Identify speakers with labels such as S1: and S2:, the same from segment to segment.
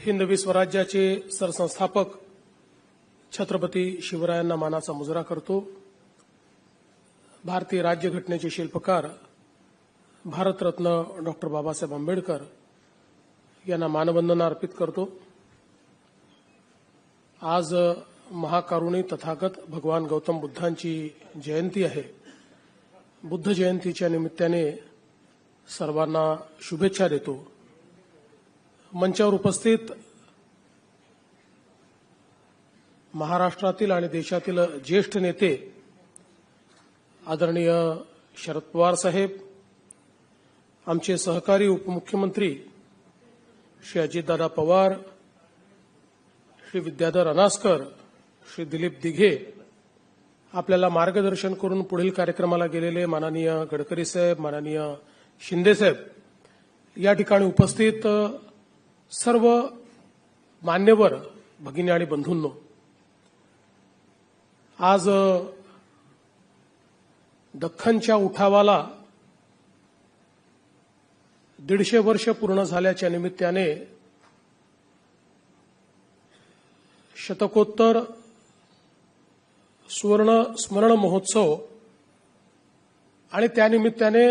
S1: हिंदवी स्वराज्याचे सरसंस्थापक छत्रपती शिवरायांना मानाचा मुजरा करतो। भारतीय राज्यघटनेचे शिल्पकार भारतरत्न डॉक्टर बाबासाहेब आंबेडकर यांना मानवंदना अर्पित करतो। आज महाकारुणी तथागत भगवान गौतम बुद्धांची जयंती आहे। बुद्ध जयंतीच्या निमित्ताने सर्वांना शुभेच्छा देतो। मंचावर उपस्थित महाराष्ट्रातील आणि देशातील ज्येष्ठ नेते आदरणीय शरद पवार साहेब, आमचे सहकारी उपमुख्यमंत्री श्री अजितदादा पवार, श्री विद्याधर अनासकर, श्री दिलीप दिघे, आपल्याला मार्गदर्शन करून पुढील कार्यक्रमाला गेलेले माननीय गडकरी साहेब, माननीय शिंदे साहेब, या ठिकाणी उपस्थित सर्व मान्यवर भगिनी आणि बंधूंनो, आज दख्खनच्या उठावाला 150 वर्ष पूर्ण झाल्याच्या निमित्ताने शतकोत्तर सुवर्ण स्मरण महोत्सव आणि त्यानिमित्ताने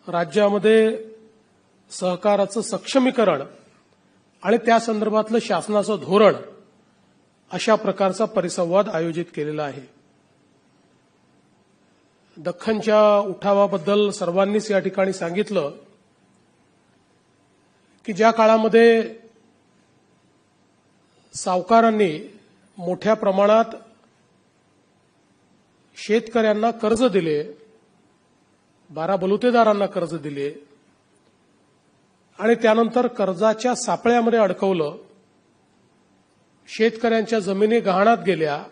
S1: राज्यामध्ये सहकाराचं सक्षमीकरण आणि त्या संदर्भातलं शासनाचं धोरण अशा प्रकारचा परिसंवाद आयोजित केलेला आहे। दख्खनच्या उठावाबद्दल सर्वांनीच या ठिकाणी सांगितलं की ज्या काळामध्ये सावकारांनी मोठ्या प्रमाणात शेतकऱ्यांना कर्ज दिले, 12 बलुतेदारांना कर्ज दिले आणि त्यानंतर कर्जाच्या सापळ्यामध्ये अडकवलं, शेतकऱ्यांच्या जमिनी गहाणात गेल्या,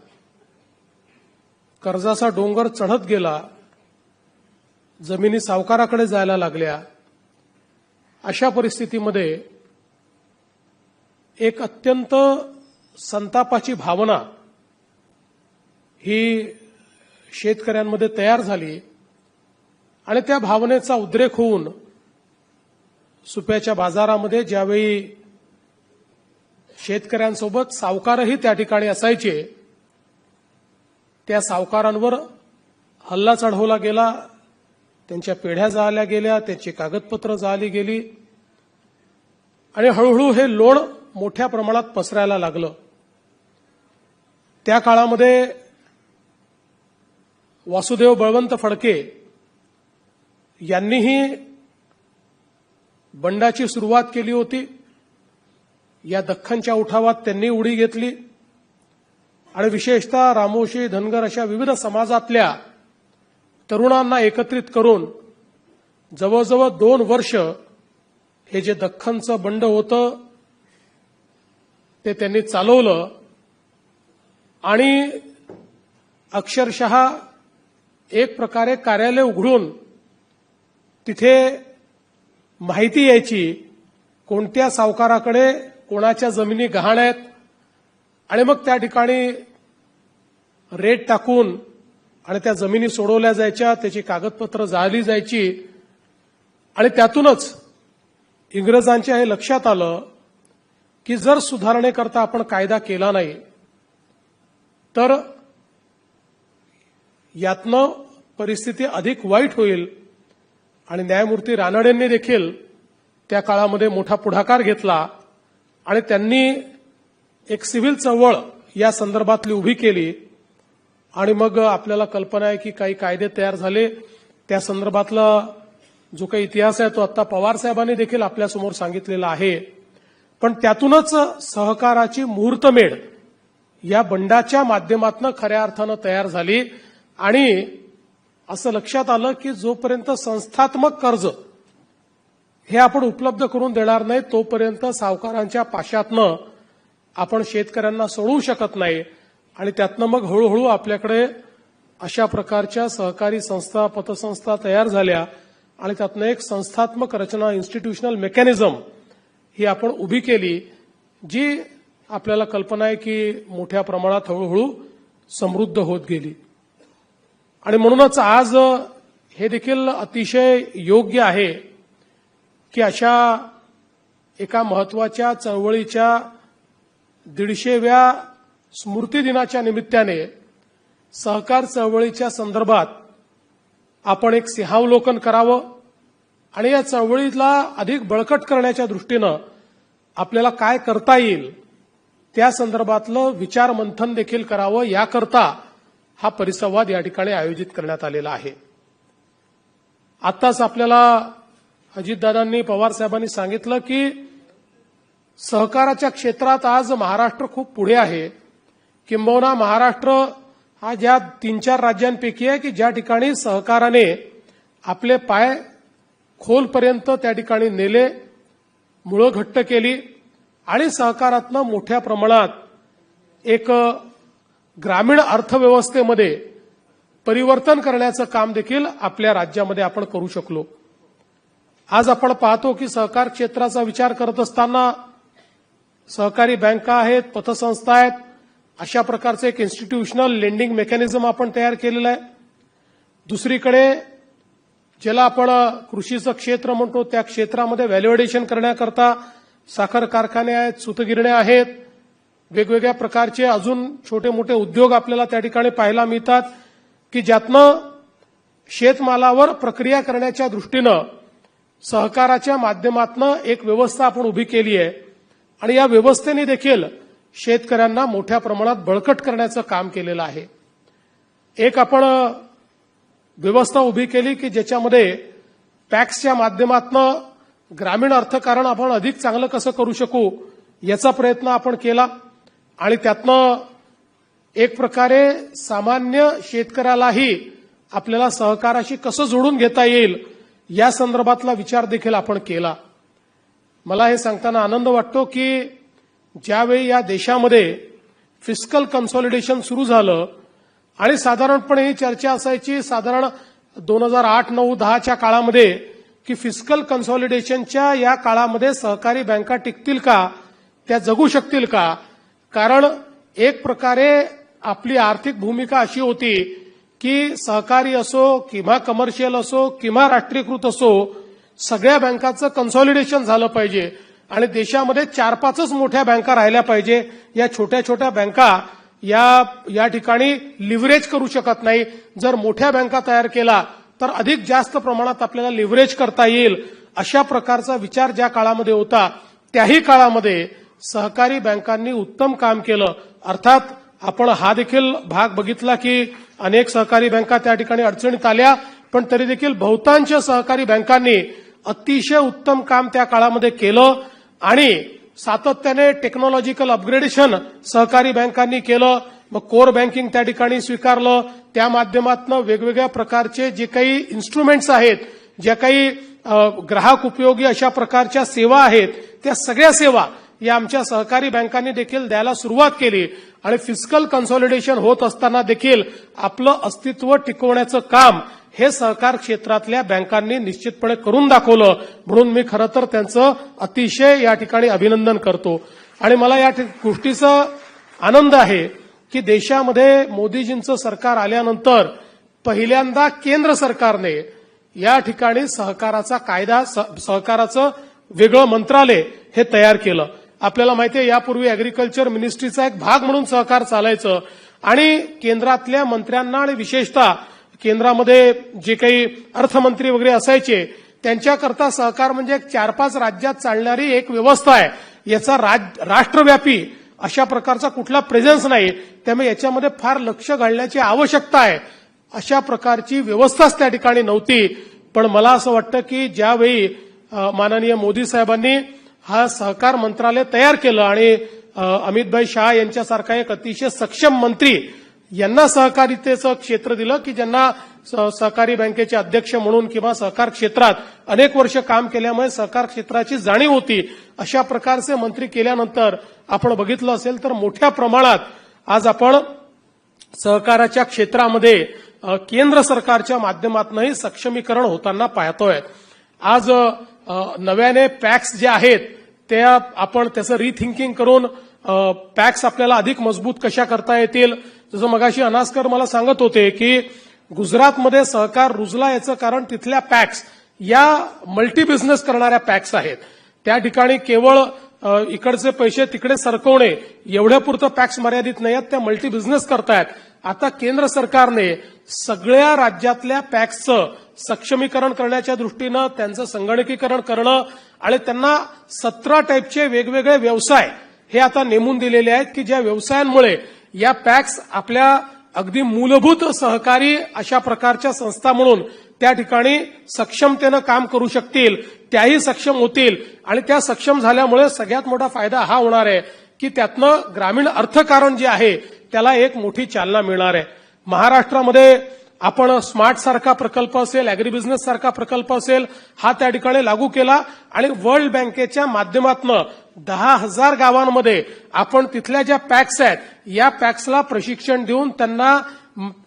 S1: कर्जाचा डोंगर चढत गेला, जमिनी सावकाराकडे जायला लागल्या। अशा परिस्थितीमध्ये एक अत्यंत संतापाची भावना ही शेतकऱ्यांमध्ये तयार झाली आणि त्या भावनेचा उद्रेक होऊन सुप्याच्या बाजारामध्ये ज्यावेळी शेतकऱ्यांसोबत सावकारही त्या ठिकाणी असायचे, त्या सावकारांवर हल्ला चढवला गेला, त्यांच्या पेढ्या जाळल्या गेल्या, त्यांची कागदपत्र जाळली गेली आणि हळूहळू हे लोण मोठ्या प्रमाणात पसरायला लागलं। त्या काळामध्ये वासुदेव बळवंत फडके यांनीही बंडाची सुरुवात केली होती। या दख्खनच्या उठावात त्यांनी उडी घेतली आणि विशेषतः रामोशी, धनगर अशा विविध समाजातल्या तरुणांना एकत्रित करून जवळजवळ 2 वर्ष हे जे दख्खनचं बंड होतं ते त्यांनी चालवलं आणि अक्षरशः एक प्रकारे कार्यालय उघडून तिथे माहिती यायची कोणत्या सावकाराकडे कोणाच्या जमिनी गहाण आहेत आणि मग त्या ठिकाणी रेट टाकून आणि त्या जमिनी सोडवल्या जायच्या, त्याची कागदपत्र जाळली जायची आणि त्यातूनच इंग्रजांच्या हे लक्षात आलं की जर सुधारणेकरता आपण कायदा केला नाही तर यातनं परिस्थिती अधिक वाईट होईल आणि न्यायमूर्ती रानडेंनी देखील त्या काळामध्ये मोठा पुढाकार घेतला आणि त्यांनी एक सिव्हिल चळवळ या संदर्भातली उभी केली आणि मग आपल्याला कल्पना आहे की काही कायदे तयार झाले। त्या संदर्भातला जो काही इतिहास आहे तो आता पवार साहेबांनी देखील आपल्यासमोर सांगितलेला आहे। पण त्यातूनच सहकाराची मुहूर्तमेढ या बंडाच्या माध्यमातून खऱ्या अर्थानं तयार झाली आणि असं लक्षात आलं की जोपर्यंत संस्थात्मक कर्ज हे आपण उपलब्ध करून देणार नाही तोपर्यंत सावकारांच्या पाशातनं आपण शेतकऱ्यांना सोडवू शकत नाही आणि त्यातनं मग हळूहळू आपल्याकडे अशा प्रकारच्या सहकारी संस्था, पतसंस्था तयार झाल्या आणि त्यातनं एक संस्थात्मक रचना, इन्स्टिट्यूशनल मेकॅनिझम ही आपण उभी केली, जी आपल्याला कल्पना आहे की मोठ्या प्रमाणात हळूहळू समृद्ध होत गेली। आणि म्हणूनच आज हे देखील अतिशय योग्य आहे की अशा एका महत्वाच्या चळवळीच्या 150व्या स्मृती दिनाच्या निमित्ताने सहकार चळवळीच्या संदर्भात आपण एक सिंहावलोकन करावं आणि या चळवळीला अधिक बळकट करण्याच्या दृष्टीनं आपल्याला काय करता येईल त्या संदर्भातलं विचार मंथन देखील करावं, याकरता हा परिसंवाद या ठिकाणी आयोजित करण्यात आलेला आहे. आत्ताच आपल्याला अजितदादांनी, पवार साहेबांनी सांगितलं की सहकाराच्या क्षेत्रात आज महाराष्ट्र खूप पुढे आहे. किंबहुना महाराष्ट्र हा ज्या 3-4 राज्यांपैकी आहे की ज्या ठिकाणी सहकाराने आपले पाय खोलपर्यंत त्या ठिकाणी नेले, मुळं घट्ट केली आणि सहकारातनं मोठ्या प्रमाणात एक ग्रामीण अर्थव्यवस्थेमध्ये परिवर्तन करण्याचं काम देखील आपल्या राज्यामध्ये आपण करू शकलो. आज आपण पाहतो की सहकार क्षेत्राचा विचार करत असताना सहकारी बँका आहेत, पतसंस्था आहेत, अशा प्रकारचं एक इन्स्टिट्यूशनल लेंडिंग मेकॅनिझम आपण तयार केलेलं आहे. दुसरीकडे ज्याला आपण कृषीचं क्षेत्र म्हणतो त्या क्षेत्रामध्ये व्हॅल्युएडेशन करण्याकरता साखर कारखाने आहेत, सूतगिरण्या आहेत, वेगवेगळ्या प्रकारचे अजून छोटे मोठे उद्योग आपल्याला त्या ठिकाणी पाहायला मिळतात की ज्यातनं शेतमालावर प्रक्रिया करण्याच्या दृष्टीनं सहकाराच्या माध्यमातून एक व्यवस्था आपण उभी केली आहे आणि या व्यवस्थेने देखील शेतकऱ्यांना मोठ्या प्रमाणात बळकट करण्याचं काम केलेलं आहे. एक आपण व्यवस्था उभी केली की ज्याच्यामध्ये पॅक्सच्या माध्यमातून ग्रामीण अर्थकारण आपण अधिक चांगलं कसं करू शकू याचा प्रयत्न आपण केला आणि त्यातनं एक प्रकारे सामान्य शेतकऱ्यालाही आपल्याला सहकाराशी कसं जोडून घेता येईल या संदर्भातला विचार देखील आपण केला. मला हे सांगताना आनंद वाटतो की ज्यावेळी या देशामध्ये फिस्कल कन्सॉलिडेशन सुरू झालं आणि साधारणपणे ही चर्चा असायची साधारण 2008, 9, 10च्या काळामध्ये की फिस्कल कन्सॉलिडेशनच्या या काळामध्ये सहकारी बँका टिकतील का, त्या जगू शकतील का. कारण एक प्रकारे आपली आर्थिक भूमिका अशी होती की सहकारी असो किंवा कमर्शियल असो किंवा राष्ट्रीयकृत असो सगळ्या बँकांचं कन्सॉलिडेशन झालं पाहिजे आणि देशामध्ये 4-5च मोठ्या बँका राहिल्या पाहिजे. या छोट्या छोट्या बँका या ठिकाणी लिव्हरेज करू शकत नाही. जर मोठ्या बँका तयार केला तर अधिक जास्त प्रमाणात आपल्याला लिव्हरेज करता येईल. अशा प्रकारचा विचार ज्या काळामध्ये होता त्याही काळामध्ये सहकारी बँकांनी उत्तम काम केलं. अर्थात आपण हा देखील भाग बघितला की अनेक सहकारी बँका त्या ठिकाणी अडचणीत आल्या, पण तरी देखील बहुतांश सहकारी बँकांनी अतिशय उत्तम काम त्या काळामध्ये केलं आणि सातत्याने टेक्नॉलॉजिकल अपग्रेडेशन सहकारी बँकांनी केलं. मग कोर बँकिंग त्या ठिकाणी स्वीकारलं. त्या माध्यमातून वेगवेगळ्या प्रकारचे जे काही इन्स्ट्रुमेंट्स आहेत, ज्या काही ग्राहक उपयोगी अशा प्रकारच्या सेवा आहेत, त्या सगळ्या सेवा या आमच्या सहकारी बँकांनी देखील द्यायला सुरुवात केली आणि फिस्कल कन्सॉलिडेशन होत असताना देखील आपलं अस्तित्व टिकवण्याचं काम हे सहकार क्षेत्रातल्या बँकांनी निश्चितपणे करून दाखवलं. म्हणून मी खरं तर त्यांचं अतिशय या ठिकाणी अभिनंदन करतो आणि मला या गोष्टीचा आनंद आहे की देशामध्ये मोदीजींचं सरकार आल्यानंतर पहिल्यांदा केंद्र सरकारने या ठिकाणी सहकाराचा कायदा, सहकाराचं वेगळं मंत्रालय हे तयार केलं. आपल्याला माहिती आहे यापूर्वी अॅग्रिकल्चर मिनिस्ट्रीचा एक भाग म्हणून सहकार चालायचं आणि केंद्रातल्या मंत्र्यांना आणि विशेषतः केंद्रामध्ये जे काही अर्थमंत्री वगैरे असायचे त्यांच्याकरता सहकार म्हणजे एक 4-5 राज्यात चालणारी एक व्यवस्था आहे. याचा राष्ट्रव्यापी अशा प्रकारचा कुठला प्रेझेन्स नाही, त्यामुळे याच्यामध्ये फार लक्ष घालण्याची आवश्यकता आहे. अशा प्रकारची व्यवस्थाच त्या ठिकाणी नव्हती. पण मला असं वाटतं की ज्यावेळी माननीय मोदी साहेबांनी हा सहकार मंत्रालय तयार केलं आणि अमितभाई शाह यांच्यासारखा एक अतिशय सक्षम मंत्री यांना सहकारितेचं क्षेत्र दिलं की ज्यांना सहकारी बँकेचे अध्यक्ष म्हणून किंवा सहकार क्षेत्रात अनेक वर्ष काम केल्यामुळे सहकार क्षेत्राची जाणीव होती. अशा प्रकारचे मंत्री केल्यानंतर आपण बघितलं असेल तर मोठ्या प्रमाणात आज आपण सहकाराच्या क्षेत्रामध्ये केंद्र सरकारच्या माध्यमातूनही सक्षमीकरण होताना पाहतोय. आज नव्याने पॅक्स जे आहेत त्या आपण त्याचं रिथिंकिंग करून पॅक्स आपल्याला अधिक मजबूत कशा करता येतील. जसं मगाशी अनास्कर मला सांगत होते की गुजरातमध्ये सहकार रुजला याचं कारण तिथल्या पॅक्स या मल्टी बिझनेस करणाऱ्या पॅक्स आहेत. त्या ठिकाणी केवळ इकडचे पैसे तिकडे सरकवणे एवढ्यापुरतं पॅक्स मर्यादित नाही आहेत, त्या मल्टी बिझनेस करतायत. आता केंद्र सरकारने सगळ्या राज्यातल्या पॅक्सचं सक्षमीकरण करण्याच्या दृष्टीनं त्यांचं संगणकीकरण करणं आणि त्यांना 17 टाईपचे वेगवेगळे व्यवसाय हे आता नेमून दिलेले आहेत की ज्या व्यवसायांमुळे या पॅक्स आपल्या अगदी मूलभूत सहकारी अशा प्रकारच्या संस्था म्हणून त्या ठिकाणी सक्षमतेनं काम करू शकतील, त्याही सक्षम होतील. आणि त्या सक्षम झाल्यामुळे सगळ्यात मोठा फायदा हा होणार आहे की त्यातनं ग्रामीण अर्थकारण जे आहे त्याला एक मोठी चालना मिळणार आहे. महाराष्ट्रामध्ये आपण स्मार्ट सारखा प्रकल्प असेल, अॅग्री बिझनेस सारखा प्रकल्प असेल, हा त्या ठिकाणी लागू केला आणि वर्ल्ड बँकेच्या माध्यमातून 10,000 गावांमध्ये आपण तिथल्या ज्या पॅक्स आहेत या पॅक्सला प्रशिक्षण देऊन त्यांना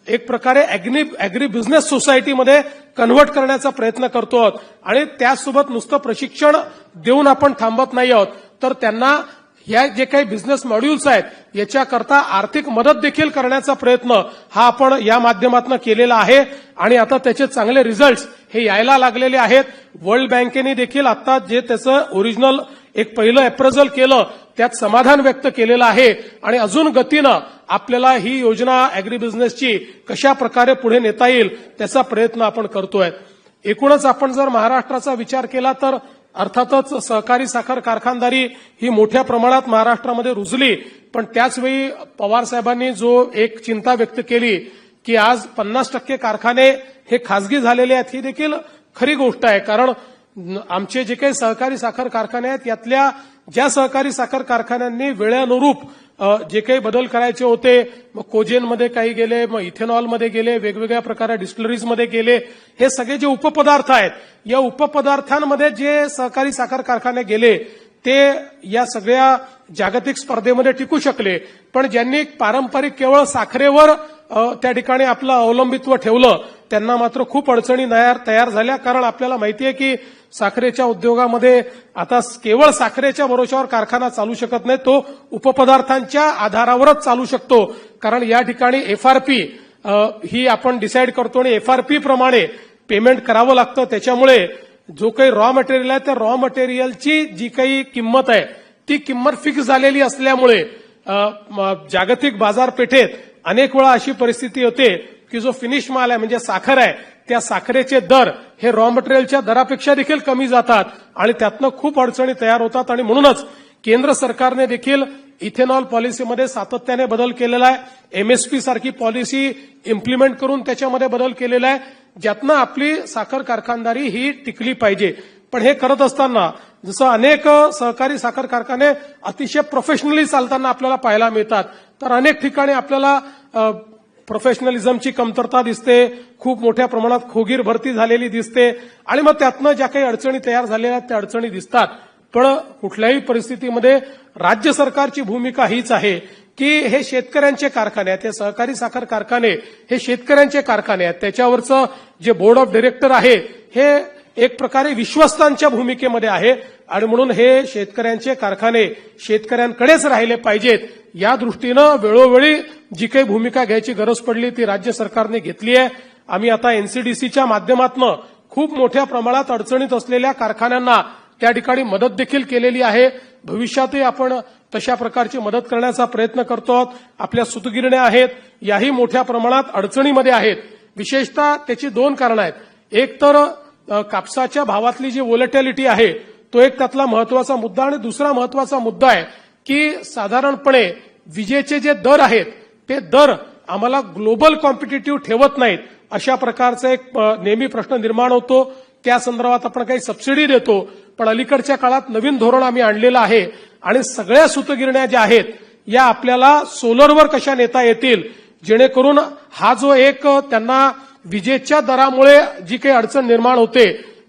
S1: एक प्रकारे अॅग्री बिझनेस सोसायटीमध्ये कन्व्हर्ट करण्याचा प्रयत्न करतो आहोत. आणि त्यासोबत नुसतं प्रशिक्षण देऊन आपण थांबत नाही आहोत, तर त्यांना या जे काही बिझनेस मॉड्यूल्स आहेत याच्याकरता आर्थिक मदत देखील करण्याचा प्रयत्न हा आपण या माध्यमातून केलेला आहे आणि आता त्याचे चांगले रिझल्ट्स हे यायला लागलेले आहेत. वर्ल्ड बँकेने देखील आता जे त्याचं ओरिजिनल एक पहिलं अप्रेझल केलं त्यात समाधान व्यक्त केलेलं आहे आणि अजून गतीनं आपल्याला ही योजना अॅग्री बिझनेसची कशा प्रकारे पुढे नेता येईल त्याचा प्रयत्न आपण करतोय. एकूणच आपण जर महाराष्ट्राचा विचार केला तर अर्थातच सहकारी साखर कारखानदारी ही मोठ्या प्रमाणात महाराष्ट्रामध्ये रुजली, पण त्याचवेळी पवार साहेबांनी जो एक चिंता व्यक्त केली की आज 50% कारखाने हे खासगी झालेले आहेत, ही देखील खरी गोष्ट आहे. कारण आमचे जे काही सहकारी साखर कारखाने आहेत यातल्या ज्या सहकारी साखर कारखान्यांनी वेळेनुरूप जे काही बदल करायचे होते, मग कोजेनमध्ये काही गेले, मग इथेनॉलमध्ये गेले, वेगवेगळ्या प्रकारे डिस्टिलरीजमध्ये गेले, हे सगळे जे उपपदार्थ आहेत या उपपदार्थांमध्ये जे सहकारी साखर कारखाने गेले ते या सगळ्या जागतिक स्पर्धेमध्ये टिकू शकले. पण ज्यांनी पारंपरिक केवळ साखरेवर त्या ठिकाणी आपलं अवलंबित्व ठेवलं त्यांना मात्र खूप अडचणी तयार झाल्या. कारण आपल्याला माहिती आहे की साखरेच्या उद्योगामध्ये आता केवळ साखरेच्या भरोशावर कारखाना चालू शकत नाही, तो उपपदार्थांच्या आधारावरच चालू शकतो. कारण या ठिकाणी एफआरपी ही आपण डिसाईड करतो आणि एफआरपी प्रमाणे पेमेंट करावं लागतं. त्याच्यामुळे जो काही रॉ मटेरियल आहे त्या रॉ मटेरियलची जी काही किंमत आहे ती किंमत फिक्स झालेली असल्यामुळे जागतिक बाजारपेठेत अनेक वेळा अशी परिस्थिती होते की जो फिनिश माल आहे म्हणजे साखर आहे त्या साखरेचे दर हे रॉ मटेरियलच्या दरापेक्षा देखील कमी जातात आणि त्यातनं खूप अडचणी तयार होतात. आणि म्हणूनच केंद्र सरकारने देखील इथेनॉल पॉलिसीमध्ये सातत्याने बदल केलेला आहे. एमएसपी सारखी पॉलिसी इम्प्लिमेंट करून त्याच्यामध्ये बदल केलेला आहे ज्यातनं आपली साखर कारखानदारी ही टिकली पाहिजे. पण हे करत असताना जसं अनेक सहकारी साखर कारखाने अतिशय प्रोफेशनली चालताना आपल्याला पाहायला मिळतात, तर अनेक ठिकाणी आपल्याला प्रोफेशनलिझमची कमतरता दिसते, खूप मोठ्या प्रमाणात खोगीर भरती झालेली दिसते आणि मग त्यातनं ज्या काही अडचणी तयार झालेल्या आहेत त्या अडचणी दिसतात. पण कुठल्याही परिस्थितीमध्ये राज्य सरकारची भूमिका हीच आहे की हे शेतकऱ्यांचे कारखाने आहेत, हे सहकारी साखर कारखाने हे शेतकऱ्यांचे कारखाने आहेत, त्याच्यावरचं जे बोर्ड ऑफ डायरेक्टर आहे हे एक प्रकारे विश्वस्तांच्या भूमिकेमध्ये आहे आणि म्हणून हे शेतकऱ्यांचे कारखाने शेतकऱ्यांकडेच राहिले पाहिजेत. या दृष्टीनं वेळोवेळी जी काही भूमिका घ्यायची गरज पडली ती राज्य सरकारने घेतली आहे. आम्ही आता एनसीडीसीच्या माध्यमातून खूप मोठ्या प्रमाणात अडचणीत असलेल्या कारखान्यांना त्या ठिकाणी मदत देखील केलेली आहे. भविष्यातही आपण तशा प्रकारची मदत करण्याचा प्रयत्न करतो आहोत. आपल्या सूतगिरण्या आहेत याही मोठ्या प्रमाणात अडचणीमध्ये आहेत. विशेषतः त्याची 2 कारणं आहेत. एक तर कापसाच्या भावातली जी व्होलॅटिलिटी आहे तो एक त्यातला महत्वाचा मुद्दा आणि दुसरा महत्वाचा मुद्दा आहे की साधारणपणे विजेचे जे दर आहेत ते दर आम्हाला ग्लोबल कॉम्पिटिटिव्ह ठेवत नाहीत अशा प्रकारचा एक नेहमी प्रश्न निर्माण होतो. त्या संदर्भात आपण काही सबसिडी देतो, पण अलीकडच्या काळात नवीन धोरण आम्ही आणलेलं आहे आणि सगळ्या सूतगिरण्या ज्या आहेत या आपल्याला सोलरवर कशा नेता येतील जेणेकरून हा जो एक त्यांना विजेच्या दरामुळे जी काही अडचण निर्माण होते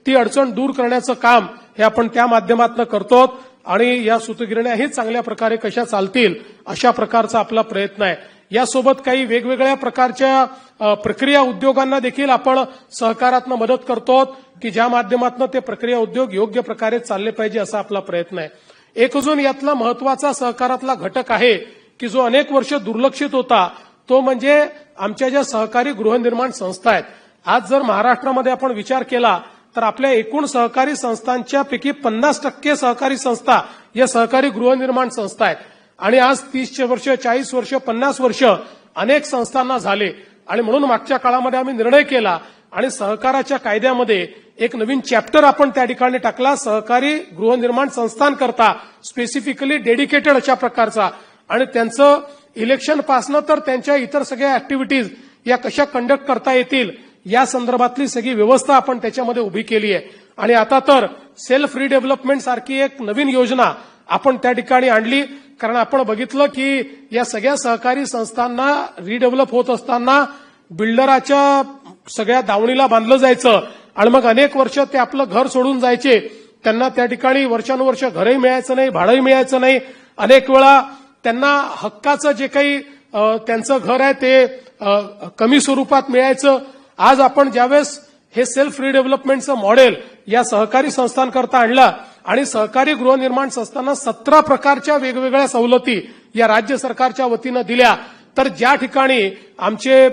S1: ती अडचण दूर करण्याचं काम हे आपण त्या माध्यमातून करतो आणि या सूतगिरण्याही चांगल्या प्रकारे कशा चालतील अशा प्रकारचा आपला प्रयत्न आहे. यासोबत काही वेगवेगळ्या प्रकारच्या प्रक्रिया उद्योगांना देखील आपण सहकारातून मदत करतो की ज्या माध्यमातून ते प्रक्रिया उद्योग योग्य प्रकारे चालले पाहिजे असा आपला प्रयत्न आहे. एक अजून यातला महत्वाचा सहकारातला घटक आहे की जो अनेक वर्ष दुर्लक्षित होता तो म्हणजे आमच्या ज्या सहकारी गृहनिर्माण संस्था आहेत. आज जर महाराष्ट्रामध्ये आपण विचार केला तर आपल्या एकूण सहकारी संस्थांच्या पैकी 50% सहकारी संस्था या सहकारी गृहनिर्माण संस्था आहेत. आणि आज 30 वर्ष, 40 वर्ष, 50 वर्ष अनेक संस्थांना झाले. आणि म्हणून मागच्या काळामध्ये आम्ही निर्णय केला आणि सहकाराच्या कायद्यामध्ये एक नवीन चॅप्टर आपण त्या ठिकाणी टाकला, सहकारी गृहनिर्माण संस्थांकरता स्पेसिफिकली डेडिकेटेड अशा प्रकारचा. आणि त्यांचं इलेक्शन पासनं तर त्यांच्या इतर सगळ्या ऍक्टिव्हिटीज या कशा कंडक्ट करता येतील या संदर्भातली सगळी व्यवस्था आपण त्याच्यामध्ये उभी केली आहे. आणि आता तर सेल्फ रिडेव्हलपमेंट सारखी एक नवीन योजना आपण त्या ठिकाणी आणली. कारण आपण बघितलं की या सगळ्या सहकारी संस्थांना रिडेव्हलप होत असताना बिल्डराच्या सगळ्या दावणीला बांधलं जायचं आणि मग अनेक वर्ष ते आपलं घर सोडून जायचे. त्यांना त्या ठिकाणी वर्षानुवर्ष घरही मिळायचं नाही, भाडंही मिळायचं नाही. अनेक वेळा त्यांना हक्काचं जे काही त्यांचं घर आहे ते कमी स्वरूपात मिळायचं. आज आपण ज्यावेळेस हे सेल्फ रिडेव्हलपमेंटचं मॉडेल या सहकारी संस्थांकरता आणलं आणि सहकारी गृहनिर्माण संस्थांना 17 प्रकारच्या वेगवेगळ्या सवलती या राज्य सरकारच्या वतीनं दिल्या, तर ज्या ठिकाणी आमचे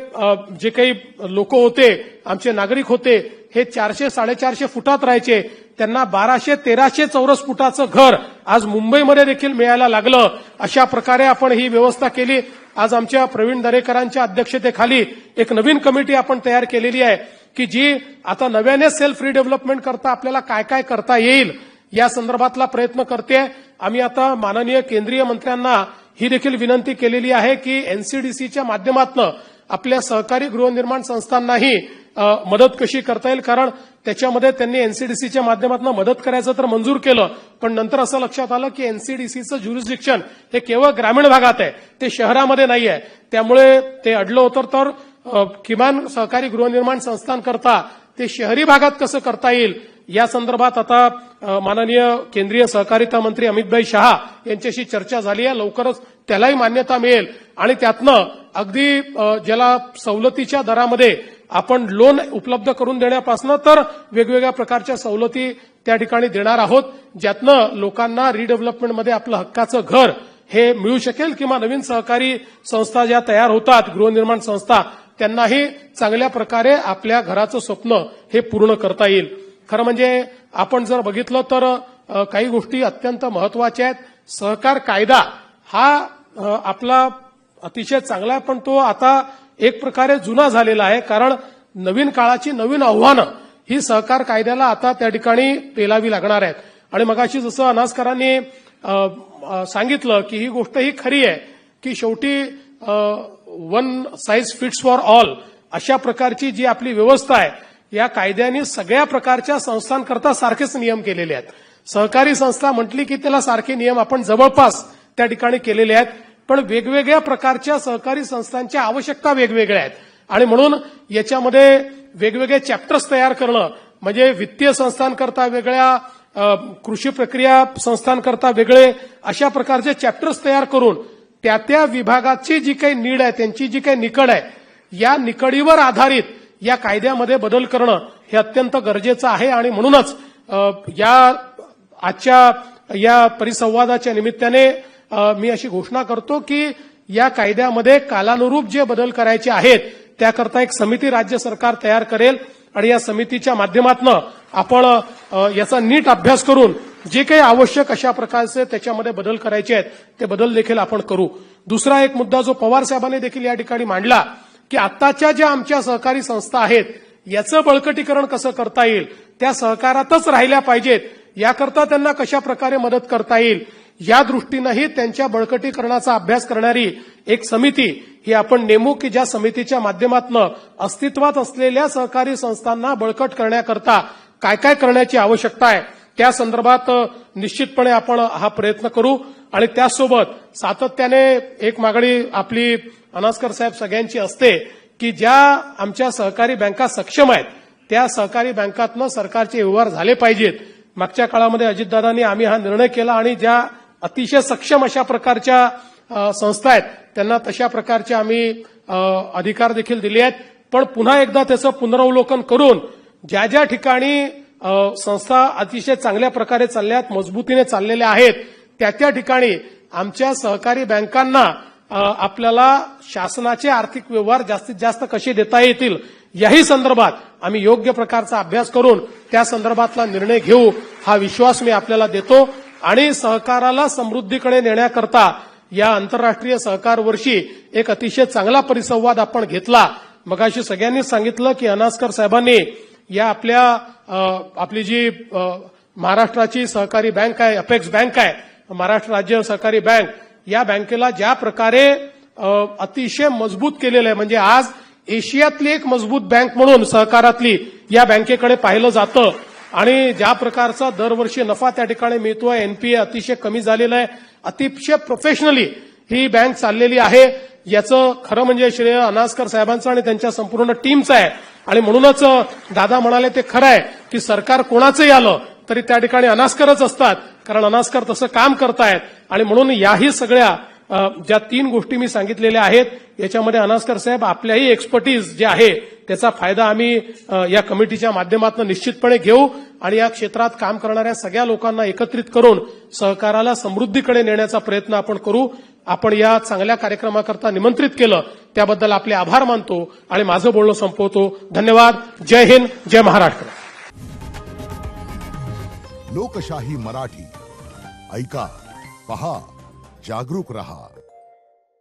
S1: जे काही लोक होते, आमचे नागरिक होते, हे 400-450 फुटात राहायचे, त्यांना 1200-1300 चौरस फुटाचं घर आज मुंबईमध्ये देखील मिळायला लागलं. अशा प्रकारे आपण ही व्यवस्था केली. आज आमच्या प्रवीण दरेकरांच्या अध्यक्षतेखाली एक नवीन कमिटी आपण तयार केलेली आहे की जी आता नव्याने सेल्फ रिडेव्हलपमेंट करता आपल्याला काय काय करता येईल या संदर्भातला प्रयत्न करते. आम्ही आता माननीय केंद्रीय मंत्र्यांना ही देखील विनंती केलेली आहे की एनसीडीसीच्या माध्यमातून आपल्या सहकारी गृहनिर्माण संस्थांनाही मदत कशी करता येईल. कारण त्याच्यामध्ये त्यांनी एनसीडीसीच्या माध्यमातून मदत करायचं तर मंजूर केलं, पण नंतर असं लक्षात आलं की एनसीडीसीचं ज्युरिस्डिक्शन हे केवळ ग्रामीण भागात आहे, ते शहरामध्ये नाही आहे. त्यामुळे ते अडलं होतं. तर किमान सहकारी गृहनिर्माण संस्थांकरता ते शहरी भागात कसं करता येईल या संदर्भात आता माननीय केंद्रीय सहकारिता मंत्री अमितभाई शहा यांच्याशी चर्चा झाली आहे. लवकरच त्यालाही मान्यता मिळेल आणि त्यातनं अगदी ज्याला सवलतीच्या दरामध्ये आपण लोन उपलब्ध करून देण्यापासून तर वेगवेगळ्या प्रकारच्या सवलती त्या ठिकाणी देणार आहोत, ज्यातनं लोकांना रिडेव्हलपमेंटमध्ये आपलं हक्काचं घर हे मिळू शकेल. किंवा नवीन सहकारी संस्था ज्या तयार होतात, गृहनिर्माण संस्था, त्यांनाही चांगल्या प्रकारे आपल्या घराचं स्वप्न हे पूर्ण करता येईल. खरं म्हणजे आपण जर बघितलं तर काही गोष्टी अत्यंत महत्वाच्या आहेत. सहकार कायदा हा आपला अतिशय चांगला आहे, पण तो आता एक प्रकारे जुना झालेला आहे. कारण नवीन काळाची नवीन आव्हानं ही सहकार कायद्याला आता त्या ठिकाणी पेलावी लागणार आहेत. आणि मगाशी जसं अनासकरांनी सांगितलं की ही गोष्ट ही खरी आहे की शेवटी one size fits for all अशा प्रकारची जी आपली व्यवस्था आहे, या कायद्याने सगळ्या प्रकारच्या संस्थांकरता सारखेच नियम केलेले आहेत. सहकारी संस्था म्हटली की त्याला सारखे नियम आपण जवळपास त्या ठिकाणी केलेले आहेत, पण वेगवेगळ्या प्रकारच्या सहकारी संस्थांच्या आवश्यकता वेगवेगळ्या आहेत. आणि म्हणून याच्यामध्ये वेगवेगळे चॅप्टर्स तयार करणं म्हणजे वित्तीय संस्थांकरता वेगळ्या, कृषी प्रक्रिया संस्थांकरता वेगळे, अशा प्रकारचे चॅप्टर्स तयार करून त्या विभागाची जी काही नीड आहे, त्यांची जी काही निकड आहे, या निकडीवर आधारित या कायद्यामध्ये बदल करणं हे अत्यंत गरजेचं आहे. आणि म्हणूनच आजच्या या परिसंवादाच्या निमित्ताने मी अशी घोषणा करतो की या कायद्यामध्ये कालानुरूप जे बदल करायचे आहेत त्याकरता एक समिती राज्य सरकार तयार करेल आणि या समितीच्या माध्यमातून आपण याचा नीट अभ्यास करून जे काही आवश्यक अशा प्रकारचे त्याच्यामध्ये बदल करायचे आहेत ते बदल देखील आपण करू. दुसरा एक मुद्दा जो पवार साहेबांनी देखील या ठिकाणी मांडला की आताच्या ज्या आमच्या सहकारी संस्था आहेत याचं बळकटीकरण कसं करता येईल, त्या सहकारातच राहिल्या पाहिजेत, याकरता त्यांना कशा प्रकारे मदत करता येईल, या दृष्टीनंही त्यांच्या बळकटीकरणाचा अभ्यास करणारी एक समिती ही आपण नेमू की ज्या समितीच्या माध्यमातून अस्तित्वात असलेल्या सहकारी संस्थांना बळकट करण्याकरता काय काय करण्याची आवश्यकता आहे त्या संदर्भात निश्चितपणे आपण हा प्रयत्न करू. आणि त्याचसोबत सातत्याने एक मागणी आपली अनासकर साहेब सगळ्यांची असते की ज्या आमच्या सहकारी बँका सक्षम आहेत त्या सहकारी बँकातनं सरकारचे व्यवहार झाले पाहिजेत. मागच्या काळामध्ये अजितदादांनी आम्ही हा निर्णय केला आणि ज्या अतिशय सक्षम अशा प्रकारच्या संस्था आहेत त्यांना तशा प्रकारचे आम्ही अधिकार देखील दिले आहेत. पण पुन्हा एकदा त्याचं पुनरावलोकन करून ज्या ज्या ठिकाणी संस्था अतिशय चांगल्या प्रकारे चालल्यात, मजबूतीने चाललेल्या आहेत, त्या ठिकाणी आमच्या सहकारी बँकांना आपल्याला शासनाचे आर्थिक व्यवहार जास्तीत जास्त कसे देता येतील याही संदर्भात आम्ही योग्य प्रकारचा अभ्यास करून त्या संदर्भातला निर्णय घेऊ, हा विश्वास मी आपल्याला देतो. आणि सहकाराला समृद्धीकडे नेण्याकरता या आंतरराष्ट्रीय सहकार वर्षी एक अतिशय चांगला परिसंवाद आपण घेतला. मगाशी सगळ्यांनीच सांगितलं की अनास्कर साहेबांनी या आपली जी महाराष्ट्राची सहकारी बँक आहे, अपेक्स बँक आहे, महाराष्ट्र राज्य सहकारी बँक, या बँकेला ज्या प्रकारे अतिशय मजबूत केलेलं आहे, म्हणजे आज एशियातली एक मजबूत बँक म्हणून सहकारातली या बँकेकडे पाहिलं जातं. आणि ज्या प्रकारचा दरवर्षी नफा त्या ठिकाणी मिळतोय, एनपीए अतिशय कमी झालेलं आहे, अतिशय प्रोफेशनली ही बँक चाललेली आहे. याचं खरं म्हणजे श्रेय अनास्कर साहेबांचं आणि त्यांच्या संपूर्ण टीमचं आहे. आणि म्हणूनच दादा म्हणाले ते खरं आहे की सरकार कोणाचंही आलं तरी त्या ठिकाणी अनास्करच असतात, कारण अनास्कर तसं काम करतायत. आणि म्हणून याही सगळ्या ज्या 3 गोष्टी मी सांगितलेल्या आहेत, याच्यामध्ये अनास्कर साहेब आपल्याही एक्सपर्टीज जे आहे त्याचा फायदा आम्ही या कमिटीच्या माध्यमातून निश्चितपणे घेऊ आणि या क्षेत्रात काम करणाऱ्या सगळ्या लोकांना एकत्रित करून सहकाराला समृद्धीकडे नेण्याचा प्रयत्न आपण करू. आपण या चांगल्या कार्यक्रमाकरता निमंत्रित केलं त्याबद्दल आपले आभार मानतो आणि माझं बोलणं संपवतो. धन्यवाद. जय हिंद, जय महाराष्ट्र.
S2: लोकशाही मराठी ऐका, पहा, जागरूक रहा.